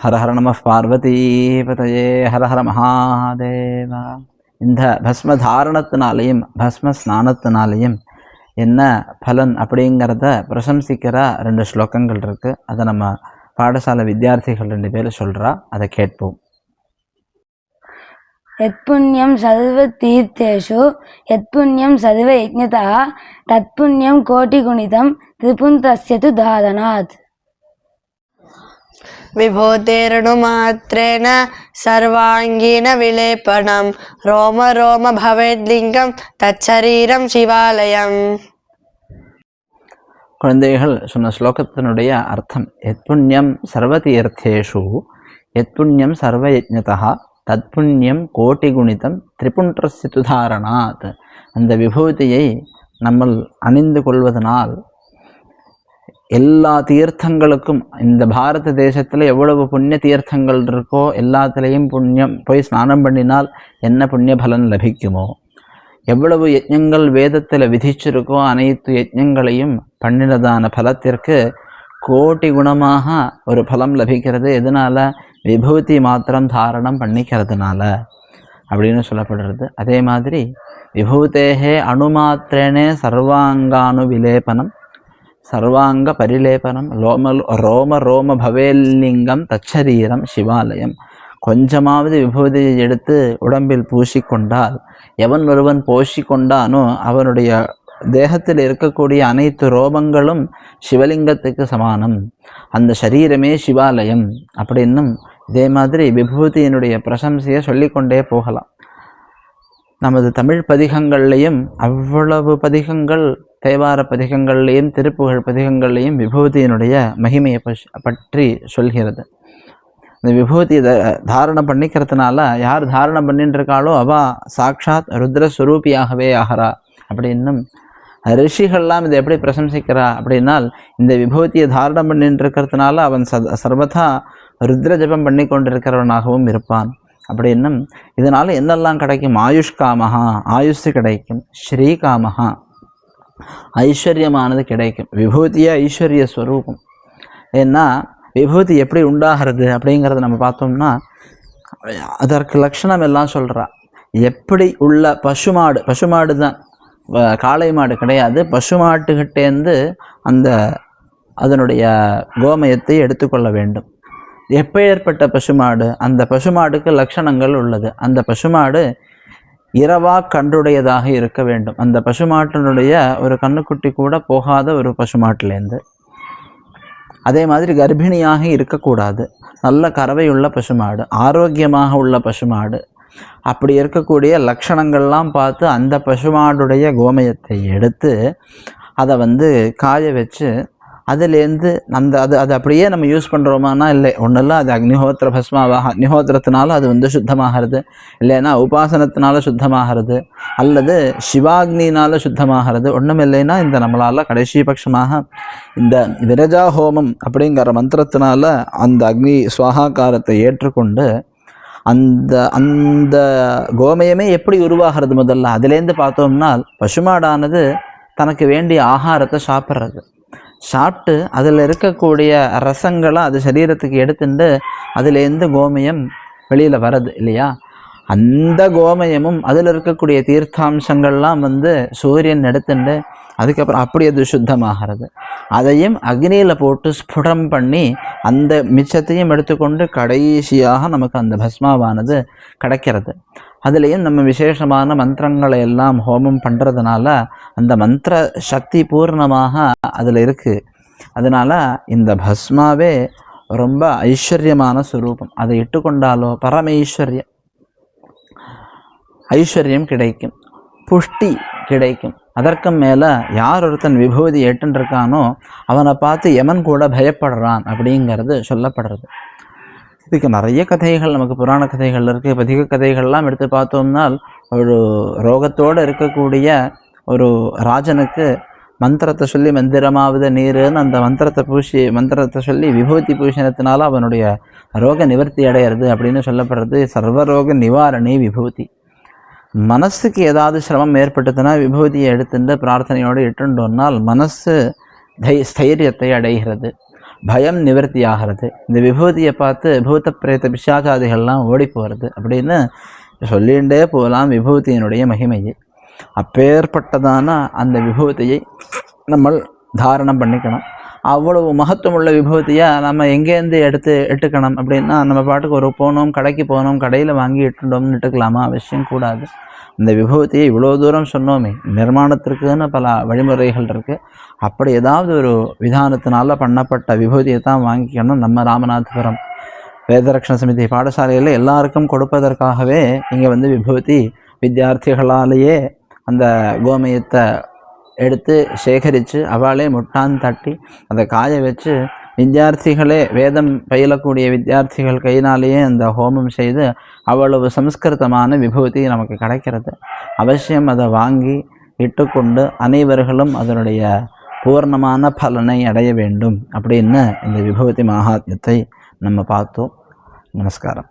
ஹர ஹர நம பார்வதீபதயே ஹர ஹர மகாதேவா. இந்த பஸ்ம தாரணத்தினாலேயும் பஸ்ம ஸ்நானத்தினாலேயும் என்ன பலன் அப்படிங்கிறத பிரசம்சிக்கிற 2 ஸ்லோகங்கள் இருக்குது. அதை நம்ம பாடசாலை வித்தியார்த்திகள் 2 பேர் சொல்கிறா, அதை கேட்போம். யத் புண்ணியம் சர்வ தீர்த்தேஷு யத் புண்ணியம் சர்வ யஜ்ஞதா தத் புண்ணியம் கோட்டி குணிதம் திரிபுந்தஸ்ய து தாரணாத். விபூதேரணுமாத்ரேன சர்வாங்கீன விலேபனம் ரோம ரோம பவேத்லிங்கம் தச்சரீரம் சிவாலயம். குழந்தைகள் சொன்ன ஸ்லோகத்தினுடைய அர்த்தம், யத் புண்ணியம் சர்வ தீர்த்தேஷு யத் புண்ணியம் சர்வ யஜ்ஞதா தத் புண்ணியம் கோட்டி குணிதம் திரிபுண்டஸ்ய து தாரணாத். அந்த விபூதியை நம்ம அணிந்து கொள்வதனால் எல்லா தீர்த்தங்களுக்கும், இந்த பாரத தேசத்தில் எவ்வளவு புண்ணிய தீர்த்தங்கள் இருக்கோ எல்லாத்துலேயும் புண்ணியம் போய் ஸ்நானம் பண்ணினால் என்ன புண்ணிய பலன் லபிக்குமோ, எவ்வளவு யஜ்ஞங்கள் வேதத்தில் விதிச்சிருக்கோ அனைத்து யஜ்ஞங்களையும் பண்ணினதான பலத்திற்கு கோட்டி குணமாக ஒரு பலம் லபிக்கிறது. எதனால? விபூதி மாத்திரம் தாரணம் பண்ணிக்கிறதுனால அப்படின்னு சொல்லப்படுறது. அதே மாதிரி விபூதேகே அணுமாத்திரேனே சர்வாங்கானு விலேபனம் சர்வாங்க பரிலேபனம் ரோம ரோம பவேல்லிங்கம் தச்சரீரம் சிவாலயம். கொஞ்சமாவது விபூதியை எடுத்து உடம்பில் பூசிக்கொண்டால் எவன் ஒருவன் பூசிக்கொண்டானோ அவனுடைய தேகத்தில் இருக்கக்கூடிய அனைத்து ரோமங்களும் சிவலிங்கத்துக்கு சமானம், அந்த சரீரமே சிவாலயம் அப்படின்னும். இதே மாதிரி விபூதியினுடைய பிரசம்சையை சொல்லிக்கொண்டே போகலாம். நமது தமிழ் பதிகங்கள்லையும் அவ்வளவு பதிகங்கள், தேவார பதிகங்கள்லையும் திருப்புகழ் பதிகங்கள்லையும் விபூதியினுடைய மகிமையை பற்றி சொல்கிறது. இந்த விபூதியை தாரணம் பண்ணிக்கிறதுனால யார் தாரணம் பண்ணிட்டு இருக்காளோ அவ சாட்சாத் ருத்ரஸ்வரூபியாகவே ஆகிறா அப்படின்னும். ரிஷிகள்லாம் இதை எப்படி பிரசம்சிக்கிறா அப்படின்னால், இந்த விபூதியை தாரணம் பண்ணிட்டு இருக்கிறதுனால அவன் சர்வதா ருத்ர ஜபம் பண்ணி கொண்டிருக்கிறவனாகவும் இருப்பான் அப்படின்னும். இதனால் என்னெல்லாம் கிடைக்கும்? ஆயுஷ்காமஹா, ஆயுஷ் கிடைக்கும். ஸ்ரீகாமஹா, ஐஸ்வர்யமானது கிடைக்கும். விபூதியே ஐஸ்வர்ய ஸ்வரூபம். ஏன்னா விபூதி எப்படி உண்டாகிறது அப்படிங்கிறத நம்ம பார்த்தோம்னா அதற்கு லட்சணம் எல்லாம் சொல்கிறா. எப்படி உள்ள பசுமாடு தான், காளை மாடு கிடையாது, பசுமாட்டுக்கிட்டேருந்து அதனுடைய கோமயத்தை எடுத்துக்கொள்ள வேண்டும். எப்பேற்பட்ட பசுமாடு? அந்த பசுமாடுக்கு லட்சணங்கள் உள்ளது. அந்த பசுமாடு இரவா கன்றுடையதாக இருக்க வேண்டும். அந்த பசுமாட்டினுடைய ஒரு கண்ணுக்குட்டி கூட போகாத ஒரு பசுமாட்டிலேருந்து. அதே மாதிரி கர்ப்பிணியாக இருக்கக்கூடாது. நல்ல கறவையுள்ள பசுமாடு, ஆரோக்கியமாக உள்ள பசுமாடு. அப்படி இருக்கக்கூடிய லட்சணங்கள்லாம் பார்த்து அந்த பசுமாடுடைய கோமயத்தை எடுத்து அதை காய வச்சு அதுலேருந்து அது அப்படியே நம்ம யூஸ் பண்ணுறோமானா இல்லை, ஒன்றும் இல்லை. அது அக்னிஹோத்திர பஸ்மாவாக, அக்னிஹோத்திரத்தினால அது சுத்தமாகிறது, இல்லைன்னா உபாசனத்தினால சுத்தமாகிறது, அல்லது சிவாக்னினால் சுத்தமாகிறது. ஒன்றும் இல்லைன்னா இந்த நம்மளால் கடைசி பட்சமாக இந்த விரஜா ஹோமம் அப்படிங்கிற மந்திரத்தினால அந்த அக்னி சுவாகாக்காரத்தை ஏற்றுக்கொண்டு அந்த கோமயமே எப்படி உருவாகிறது? முதல்ல அதுலேருந்து பார்த்தோம்னா பசுமாடானது தனக்கு வேண்டிய ஆகாரத்தை சாப்பிட்டு அதில் இருக்கக்கூடிய ரசங்களை அது சரீரத்துக்கு எடுத்துட்டு அதுலேருந்து கோமயம் வெளியில் வர்றது இல்லையா? அந்த கோமயமும் அதில் இருக்கக்கூடிய தீர்த்தாம்சங்கள்லாம் சூரியன் எடுத்துட்டு அதுக்கப்புறம் அப்படி அது சுத்தமாகிறது. அதையும் அக்னியில் போட்டு ஸ்புடம் பண்ணி அந்த மிச்சத்தையும் எடுத்துக்கொண்டு கடைசியாக நமக்கு அந்த பஸ்மாவானது கிடைக்கிறது. அதுலேயும் நம்ம விசேஷமான மந்திரங்களை எல்லாம் ஹோமம் பண்ணுறதுனால அந்த மந்திர சக்தி பூர்ணமாக அதில் இருக்குது. அதனால் இந்த பஸ்மாவே ரொம்ப ஐஸ்வர்யமான சுரூபம். அதை இட்டுக்கொண்டாலோ ஐஸ்வர்யம் கிடைக்கும், புஷ்டி கிடைக்கும். அதற்கும் மேலே யார் ஒருத்தன் விபூதி ஏற்றுருக்கானோ அவனை பார்த்து யமன் கூட பயப்படுறான் அப்படிங்கிறது சொல்லப்படுறது. இதுக்கு நிறைய கதைகள் நமக்கு புராண கதைகள் இருக்குது. பதிக கதைகள்லாம் எடுத்து பார்த்தோம்னால் ஒரு ரோகத்தோடு இருக்கக்கூடிய ஒரு ராஜனுக்கு மந்திரத்தை சொல்லி மந்திரமாவது நீருன்னு அந்த மந்திரத்தை சொல்லி விபூதி பூஷணத்தினால அவனுடைய ரோக நிவர்த்தி அடையிறது அப்படின்னு சொல்லப்படுறது. சர்வரோக நிவாரணி விபூதி. மனசுக்கு ஏதாவது சிரமம் ஏற்பட்டதுன்னா விபூதியை எடுத்துட்டு பிரார்த்தனையோடு இட்டுண்டோன்னால் மனசு ஸ்தைரியத்தை அடைகிறது. பயம் நிவர்த்தி ஆகிறது. இந்த விபூதியை பார்த்து பூத பிரேத பிசாசாதிகள்லாம் ஓடி போகிறது அப்படின்னு சொல்லிகிட்டே போகலாம் விபூதியினுடைய மகிமையை. அப்பேற்பட்டதான அந்த விபூதியை நம்ம தாரணம் பண்ணிக்கணும். அவ்வளவு மகத்துவமுள்ள விபூதியை நம்ம எங்கேருந்து எடுத்துக்கணும் அப்படின்னா, நம்ம பாட்டுக்கு போனோம், கடைக்கு போனோம், கடையில் வாங்கி இட்டுட்டோம்னு இட்டுக்கலாமா? அவசியம் கூடாது. இந்த விபூதியை இவ்வளோ தூரம் சொன்னோமே, நிர்மாணத்திற்குன்னு பல வழிமுறைகள் இருக்குது. அப்படி ஏதாவது ஒரு விதானத்தினால பண்ணப்பட்ட விபூதியை தான் வாங்கிக்கணும். நம்ம ராமநாதபுரம் வேதரக்ஷண சமிதி பாடசாலையில் எல்லாருக்கும் கொடுப்பதற்காகவே இங்கே விபூதி வித்தியார்த்திகளாலேயே அந்த கோமயத்தை எடுத்து சேகரித்து அவளே முட்டான் தட்டி அதை காய வச்சு வித்தியார்த்திகளே வேதம் பயிலக்கூடிய வித்தியார்த்திகள் கையினாலேயே அந்த ஹோமம் செய்து அவ்வளவு சம்ஸ்கிருதமான விபூதி நமக்கு கிடைக்கிறது. அவசியம் அதை வாங்கி இட்டுக்கொண்டு அனைவர்களும் அதனுடைய பூர்ணமான பலனை அடைய வேண்டும் அப்படின்னு இந்த விபூதி மகாத்மியத்தை நம்ம பார்த்தோம். நமஸ்காரம்.